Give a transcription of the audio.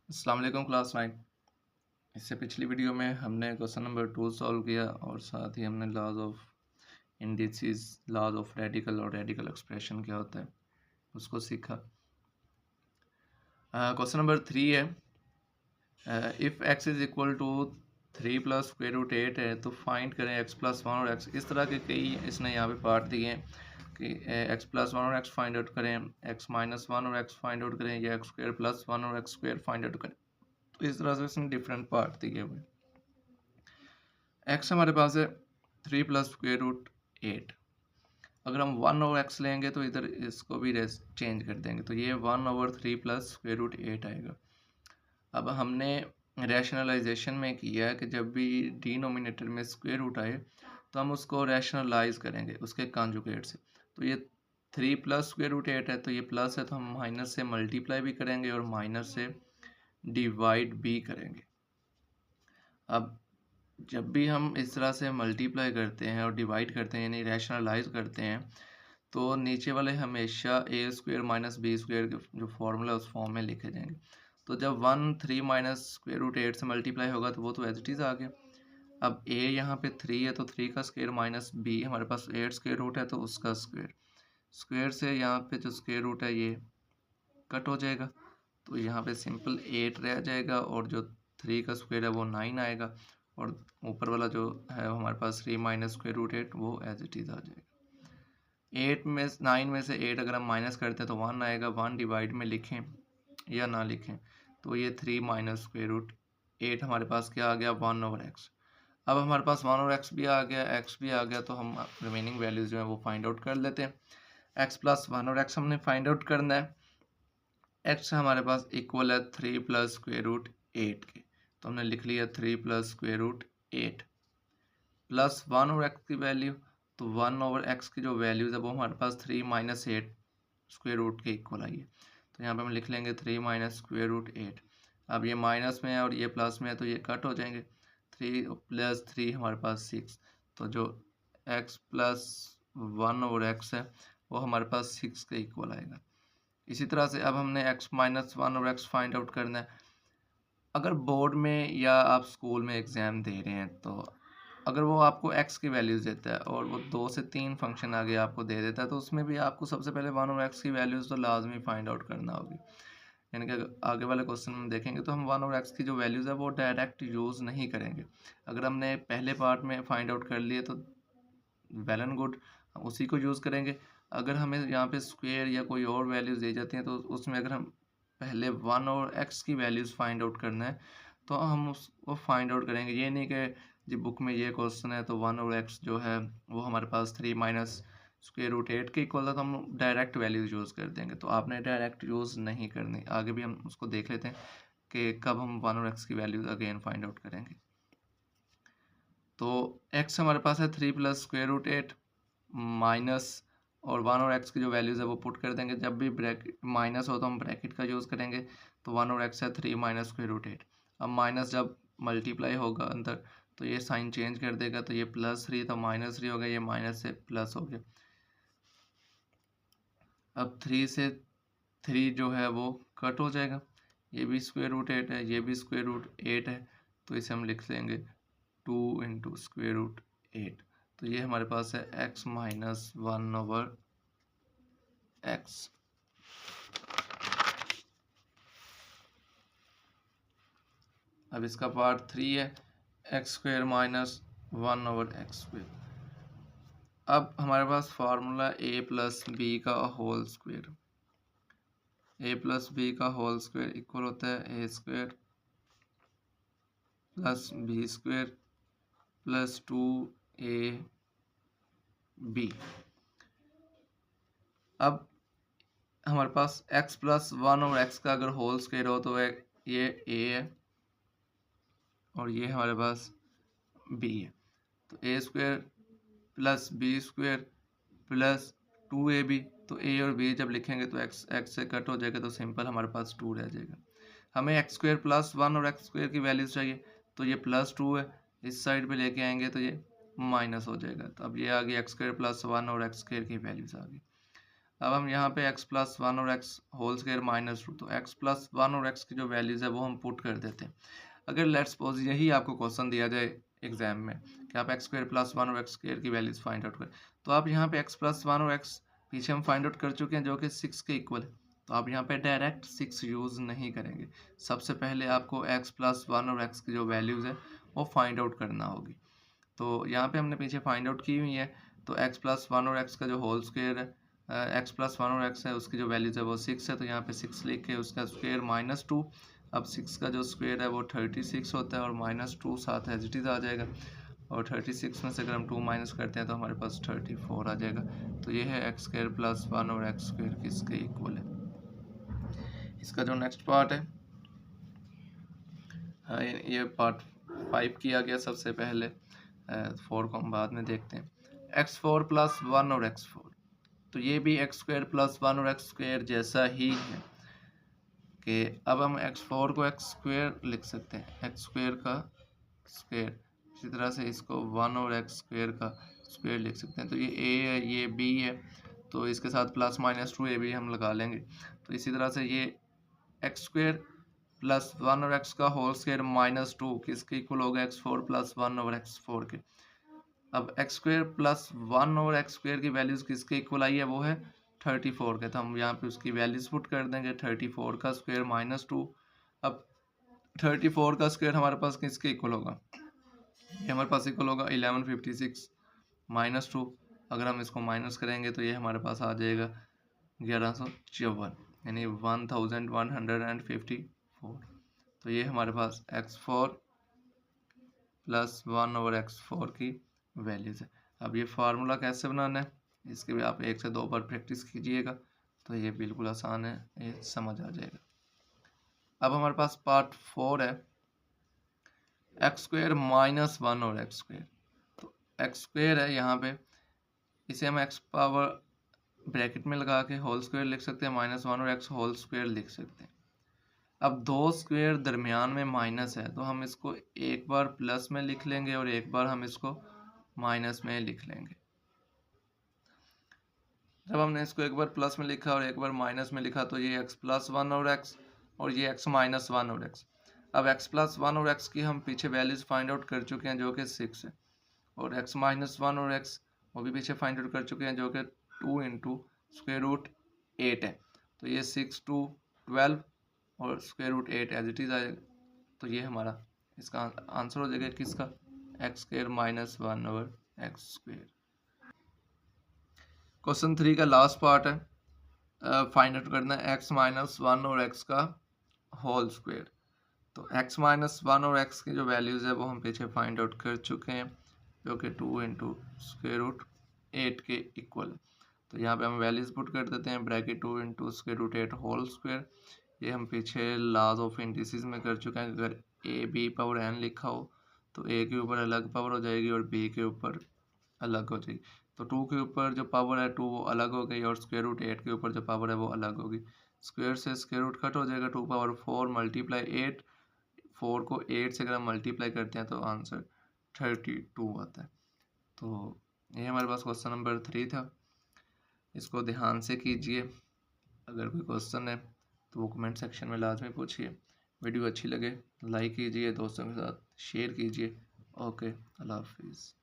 अस्सलाम वालेकुम क्लास 9। इससे पिछली वीडियो में हमने क्वेश्चन नंबर 2 सॉल्व किया और साथ ही हमने laws of indices, laws of radical और रेडिकल एक्सप्रेशन क्या होता है उसको सीखा। क्वेश्चन नंबर 3 है, if x is equal to 3 plus square root 8 है तो फाइंड करें x प्लस 1 और x। इस तरह के कई इसने यहाँ पे पार्ट दिए हैं कि x प्लस 1 और x फाइंड आउट करें, x माइनस 1 और x फाइंड आउट करें, या x स्क्वायर प्लस 1 और x स्क्वायर फाइंड आउट करें। तो इस तरह से इसने डिफरेंट पार्ट दिए हुए। x हमारे पास है 3 प्लस स्क्वायर रूट 8। अगर हम 1 ओवर x लेंगे तो इधर इसको भी चेंज कर देंगे तो ये 1 ओवर 3 प्लस स्क्वायर रूट 8 आएगा। अब हमने रैशनलाइजेशन में किया है कि जब भी डिनोमिनेटर में स्क्वायर रूट आए तो हम उसको रैशनलाइज करेंगे उसके कॉन्जुगेट से। तो ये 3 प्लस स्क्वायर रूट 8 है तो ये प्लस है तो हम माइनस से मल्टीप्लाई भी करेंगे और माइनस से डिवाइड भी करेंगे। अब जब भी हम इस तरह से मल्टीप्लाई करते हैं और डिवाइड करते हैं यानी रैशनलाइज करते हैं तो नीचे वाले हमेशा ए स्क्वायर माइनस बी स्क्वायर जो फॉर्मूला उस फॉर्म में लिखे जाएंगे। तो जब 1 3 माइनस स्क्वायर रूट 8 से मल्टीप्लाई होगा तो वो तो एज इट इज़ आ गया। अब ए यहाँ पे 3 है तो 3 का स्क्वायर माइनस बी हमारे पास 8 स्क्वायर रूट है तो उसका स्क्वायर, स्क्वायर से यहाँ पे जो स्क्वायर रूट है ये कट हो जाएगा तो यहाँ पे सिंपल 8 रह जाएगा और जो 3 का स्क्वायर है वो 9 आएगा और ऊपर वाला जो है हमारे पास 3 माइनस स्क्वायर रूट 8 वो एज इट इज़ आ जाएगा। 9 में से 8 अगर हम माइनस करते हैं तो 1 आएगा। 1 डिवाइड में लिखें या ना लिखें तो ये 3 माइनस स्क्वायर रूट 8 हमारे पास क्या आ गया 1 ओवर एक्स। अब हमारे पास 1 ओवर एक्स भी आ गया, एक्स भी आ गया तो हम रिमेनिंग वैल्यूज़ जो है वो फाइंड आउट कर लेते हैं। एक्स प्लस 1 और एक्स हमने फाइंड आउट करना है। एक्स हमारे पास इक्वल है 3 प्लस स्क्वायर रूट 8 के, तो हमने लिख लिया 3 plus square root 8 plus 1 over x की वैल्यू। तो 1 ओवर एक्स की जो वैल्यूज़ है वो हमारे पास 3 माइनस 8 स्क्वायर रूट के इक्वल आई है। तो यहाँ पे हम लिख लेंगे 3 माइनस स्क्वायर रूट 8। अब ये माइनस में है और ये प्लस में है तो ये कट हो जाएंगे। 3 प्लस 3 हमारे पास 6, तो जो एक्स प्लस 1 ओवर एक्स है वो हमारे पास 6 के इक्वल आएगा। इसी तरह से अब हमने x माइनस 1 और x फाइंड आउट करना है। अगर बोर्ड में या आप स्कूल में एग्ज़ाम दे रहे हैं तो अगर वो आपको x की वैल्यूज़ देता है और वो 2 से 3 फंक्शन आगे आपको दे देता है तो उसमें भी आपको सबसे पहले 1 और x की वैल्यूज़ तो लाजमी फाइंड आउट करना होगी। यानी कि आगे वाले क्वेश्चन में देखेंगे तो हम 1 और x की जो वैल्यूज़ है वो डायरेक्ट यूज़ नहीं करेंगे। अगर हमने पहले पार्ट में फाइंड आउट कर लिए तो वेल एंड गुड, हम उसी को यूज़ करेंगे। अगर हमें यहाँ पे स्क्वायर या कोई और वैल्यूज़ दी जाती हैं तो उसमें अगर हम पहले 1 और x की वैल्यूज़ फाइंड आउट करना है तो हम उसको फाइंड आउट करेंगे। ये नहीं कि जी बुक में ये क्वेश्चन है तो 1 और x जो है वो हमारे पास 3 माइनस स्क्वायर रूट 8 के इक्वल है तो हम डायरेक्ट वैल्यूज़ यूज़ कर देंगे। तो आपने डायरेक्ट यूज़ नहीं करनी। आगे भी हम उसको देख लेते हैं कि कब हम 1 और x की वैल्यूज़ अगेन फाइंड आउट करेंगे। तो x हमारे पास है 3 प्लस स्क्वायर रूट 8 माइनस और 1 और x की जो वैल्यूज़ है वो पुट कर देंगे। जब भी ब्रैकेट माइनस हो तो हम ब्रैकेट का यूज़ करेंगे। तो 1 और x है 3 माइनस स्क्वायर रूट 8। अब माइनस जब मल्टीप्लाई होगा अंदर तो ये साइन चेंज कर देगा तो ये प्लस 3 तो माइनस 3 हो गया, ये माइनस से प्लस हो गया। अब 3 से 3 जो है वो कट हो जाएगा। ये भी स्क्वायर रूट 8 है, ये भी स्क्वायर रूट 8 है, तो इसे हम लिख लेंगे 2 इंटू स्क्वायर रूट 8। तो ये हमारे पास है x माइनस 1 ओवर x। अब इसका पार्ट 3 है x square minus 1 over x square. अब हमारे पास फार्मूला a प्लस बी का whole square, a plus b का होल स्क्वायर इक्वल होता है a square plus b square plus 2ab। अब हमारे पास x प्लस 1 और x का अगर होल स्क्वायर हो तो ये a है और ये हमारे पास b है। तो a square plus b square plus 2ab, तो a और b जब लिखेंगे तो x से कट हो जाएगा तो सिंपल हमारे पास 2 रह जाएगा। हमें x स्क्वायर प्लस 1 और x स्क्वायर की वैल्यूज चाहिए तो ये प्लस 2 है, इस साइड पे लेके आएंगे तो ये माइनस हो जाएगा। तो अब ये आ गई x स्क्वायर प्लस 1 और x स्क्वायर की वैल्यूज आ गई। अब हम यहाँ पे x प्लस वन और x whole square minus two, तो x प्लस वन और x की जो वैल्यूज़ है वो हम पुट कर देते हैं। अगर लेट्स सपोज यही आपको क्वेश्चन दिया जाए एग्जाम में कि आप एक्स स्क्वायर प्लस वन और एक्स स्क्वायर की वैल्यूज फाइंड आउट करें, तो आप यहाँ पे एक्स प्लस वन और एक्स पीछे हम फाइंड आउट कर चुके हैं जो कि 6 के इक्वल है, तो आप यहाँ पे डायरेक्ट 6 यूज़ नहीं करेंगे। सबसे पहले आपको एक्स प्लस वन और एक्स की जो वैल्यूज़ है वो फाइंड आउट करना होगी। तो यहाँ पे हमने पीछे फाइंड आउट की हुई है, तो एक्स प्लस वन और एक्स का जो होल स्क्वायर है, एक्स प्लस वन और एक्स है उसकी जो वैल्यूज़ है वो 6 है, तो यहाँ पे 6 लिख के उसका स्क्वायर माइनस टू। अब 6 का जो स्क्वायर है वो 36 होता है और माइनस टू साथ एज इट इज़ आ जाएगा, और 36 में से अगर हम 2 माइनस करते हैं तो हमारे पास 34 आ जाएगा। तो ये है एक्स स्क्वायर प्लस वन और एक्स स्क्वायर किसके इक्वल है। इसका जो नेक्स्ट पार्ट है, हाँ ये पार्ट 5 किया गया सबसे पहले, 4 को हम बाद में देखते हैं। x4 प्लस वन और x4, तो ये भी एक्स स्क्वायर प्लस वन और एक्स स्क्वायर जैसा ही है कि अब हम x4 को एक्स स्क्वायर लिख सकते हैं, एक्स स्क्वायर का स्क्वायर, इसी तरह से इसको वन और एक्स स्क्वायर का स्क्वायर लिख सकते हैं। तो ये a है, ये b है, तो इसके साथ प्लस माइनस टू ए भी हम लगा लेंगे। तो इसी तरह से ये एक्स स्क्वायर प्लस वन और एक्स का होल स्क्वायर माइनस टू किसके इक्वल होगा, x4 प्लस वन और x4 के। अब एक्स स्क्वायर प्लस वन और एक्स स्क्वायर की वैल्यूज किसके इक्वल आई है, वो है 34 के, तो हम यहाँ पे उसकी वैल्यूज पुट कर देंगे। 34 का स्क्वायर माइनस टू। अब 34 का स्क्वायर हमारे पास किसके इक्वल होगा, ये हमारे पास इक्वल होगा 1156 माइनस टू। अगर हम इसको माइनस करेंगे तो ये हमारे पास आ जाएगा 1154, यानी 1154। तो ये हमारे पास x4 plus one over x4 की वैल्यूज़ है। अब ये फार्मूला कैसे बनाना है, इसके भी आप 1 से 2 बार प्रैक्टिस कीजिएगा तो ये बिल्कुल आसान है, ये समझ आ जाएगा। अब हमारे पास पार्ट 4 है, एक्स स्क्वायर माइनस वन और एक्स स्क्वायर। तो एक्स स्क्वायर है यहाँ पे, इसे हम एक्स पावर ब्रैकेट में लगा के होल स्क्वायर लिख सकते हैं, माइनस वन और एक्स होल स्क्वायर लिख सकते हैं। अब दो स्क्वायर दरमियान में माइनस है, तो हम इसको एक बार प्लस में लिख लेंगे और एक बार हम इसको माइनस में लिख लेंगे। जब हमने इसको एक बार प्लस में लिखा और एक बार माइनस में लिखा तो ये एक्स प्लस वन और एक्स, और ये एक्स माइनस वन और एक्स। अब एक्स प्लस वन और एक्स की हम पीछे वैल्यूज फाइंड आउट कर चुके हैं जो कि 6 है, और एक्स माइनस वन और एक्स वो भी पीछे फाइंड आउट कर चुके हैं जो कि 2 इंटू स्क्वायर रूट 8 है। तो ये 6 टू 12 और square root 8 as it is आएगा। तो ये हमारा इसका आंसर हो जाएगा किसका, x square minus one over x square. Question 3 का लास्ट पार्ट है, फाइंड आउट करना है एक्स माइनस वन और एक्स का होल स्क्वायर। तो एक्स माइनस वन और एक्स की जो वैल्यूज़ है वो हम पीछे फाइंड आउट कर चुके हैं जो कि 2 इंटू स्क्वायर रूट 8 के इक्वल है। तो यहाँ पे हम वैल्यूज पुट कर देते हैं, bracket 2 into square root 8 whole square. ये हम पीछे लॉज ऑफ इंडिसेस में कर चुके हैं, अगर ए बी पावर एन लिखा हो तो ए के ऊपर अलग पावर हो जाएगी और बी के ऊपर अलग हो जाएगी। तो 2 के ऊपर जो पावर है 2 वो अलग हो गई, और स्क्वायर रूट 8 के ऊपर जो पावर है वो अलग होगी। स्क्वायर से स्क्वायर रूट कट हो जाएगा, 2 पावर 4 मल्टीप्लाई 8, 4 को 8 से अगर हम मल्टीप्लाई करते हैं तो आंसर 32 आता है। तो ये हमारे पास क्वेश्चन नंबर 3 था, इसको ध्यान से कीजिए। अगर कोई क्वेश्चन है तो वो कमेंट सेक्शन में लाजमी पूछिए। वीडियो अच्छी लगे लाइक कीजिए, दोस्तों के साथ शेयर कीजिए। ओके, अल्लाह हाफिज़।